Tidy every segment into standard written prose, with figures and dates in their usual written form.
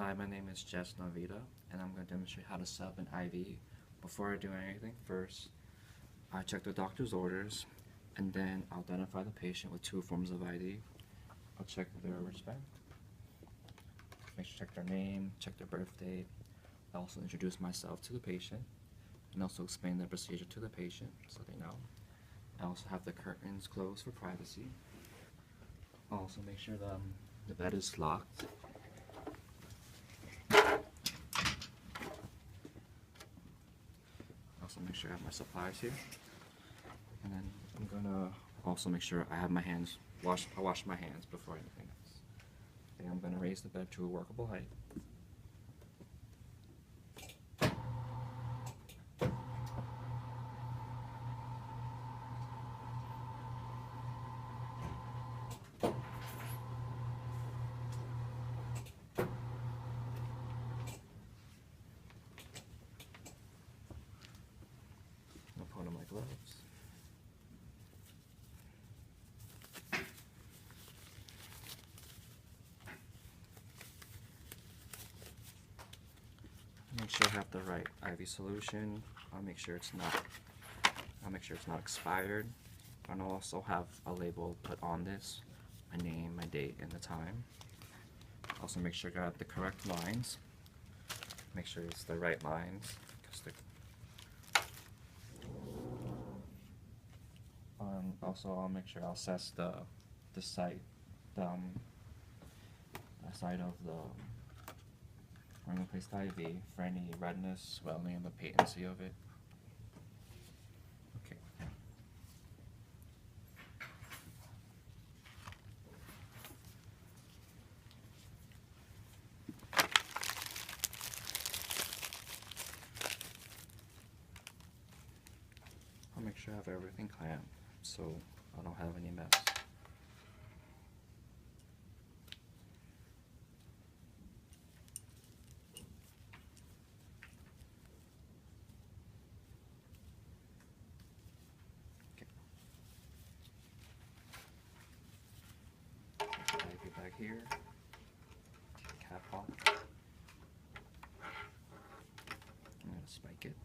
Hi, my name is Navida, and I'm going to demonstrate how to set up an IV. Before I do anything, first, I check the doctor's orders, and then I'll identify the patient with two forms of ID. I'll check their respect, make sure check their name, check their birth date. I also introduce myself to the patient, and also explain the procedure to the patient so they know. I also have the curtains closed for privacy. I'll also make sure the bed is locked. Also make sure I have my supplies here, and then I'm gonna also make sure I have my hands washed. I wash my hands before anything else. Okay, I'm gonna raise the bed to a workable height. I'll put on my gloves. Make sure I have the right IV solution. I'll make sure it's not expired. And I'll also have a label put on this, my name, my date, and the time. Also make sure I have the correct lines. Make sure it's the right lines, because also I'll make sure I'll assess the site, the site of the where I'm going to place the IV for any redness, swelling, and the patency of it. Okay. I'll make sure I have everything clamped so I don't have any mess. IV back here, cap off. I'm going to spike it.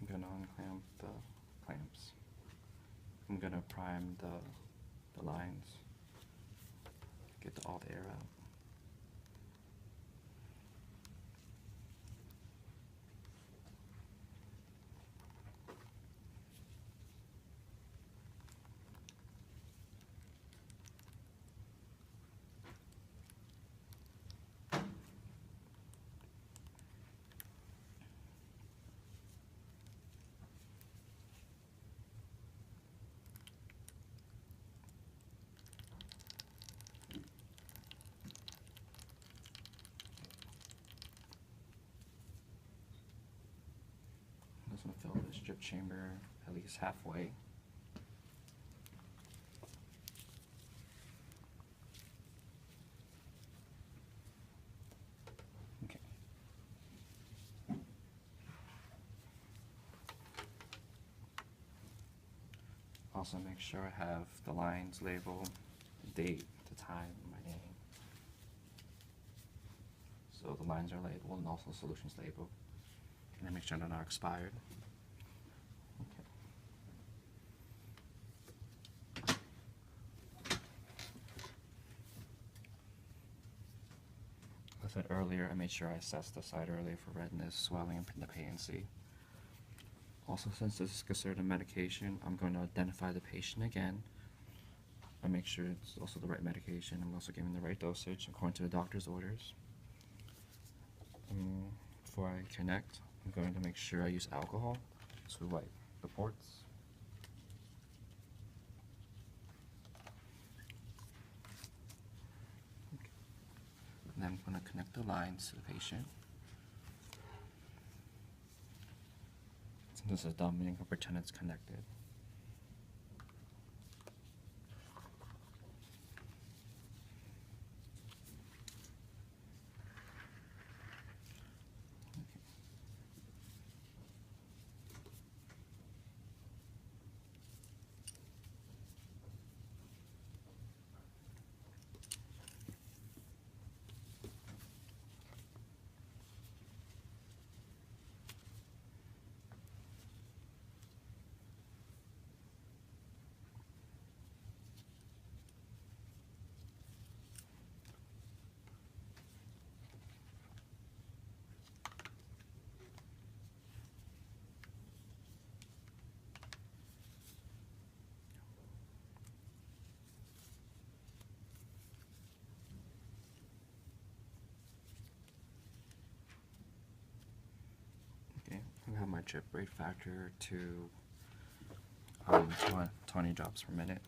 I'm going to unclamp the clamps. I'm going to prime the lines, get all the air out. I'm just going to fill this drip chamber at least halfway. Okay. Also make sure I have the lines labeled, the date, the time, my name. So the lines are labeled and also solutions labeled. And then make sure they're not expired. Okay. As I said earlier, I made sure I assessed the site earlier for redness, swelling, and the patency. Also, since this is considered a medication, I'm going to identify the patient again. I make sure it's also the right medication. I'm also giving the right dosage according to the doctor's orders. Before I connect, I'm going to make sure I use alcohol to wipe the ports. Okay. I'm going to connect the lines to the patient. Since this is dummy, I'm going to pretend it's connected. I have my drip rate factor to 20 drops per minute.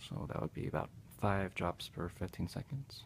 So that would be about 5 drops per 15 seconds.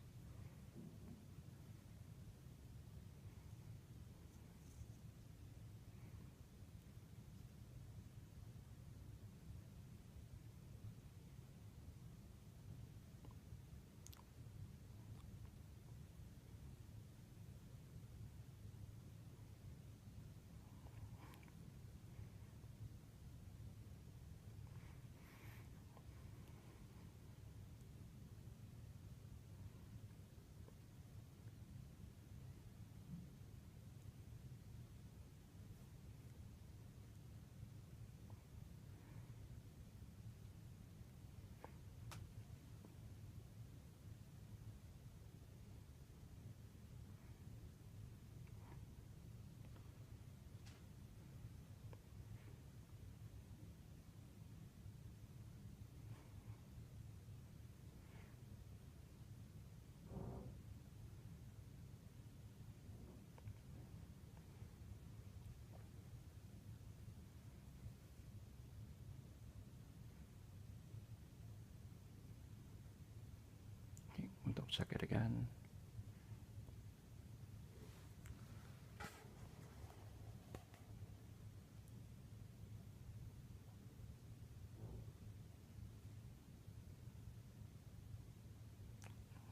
Okay, we'll double check it again.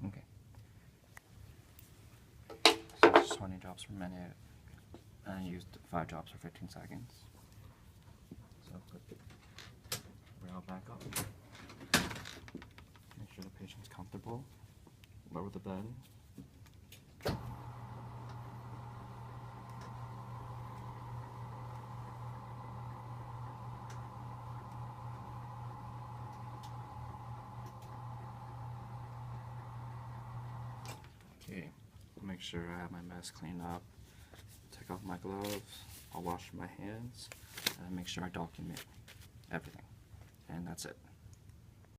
Okay. So it's 20 drops per minute, and I used 5 drops for 15 seconds. So put the rail back up. Make sure the patient's comfortable. Lower the bed. Okay, make sure I have my mess cleaned up. Take off my gloves. I'll wash my hands and make sure I document everything. And that's it.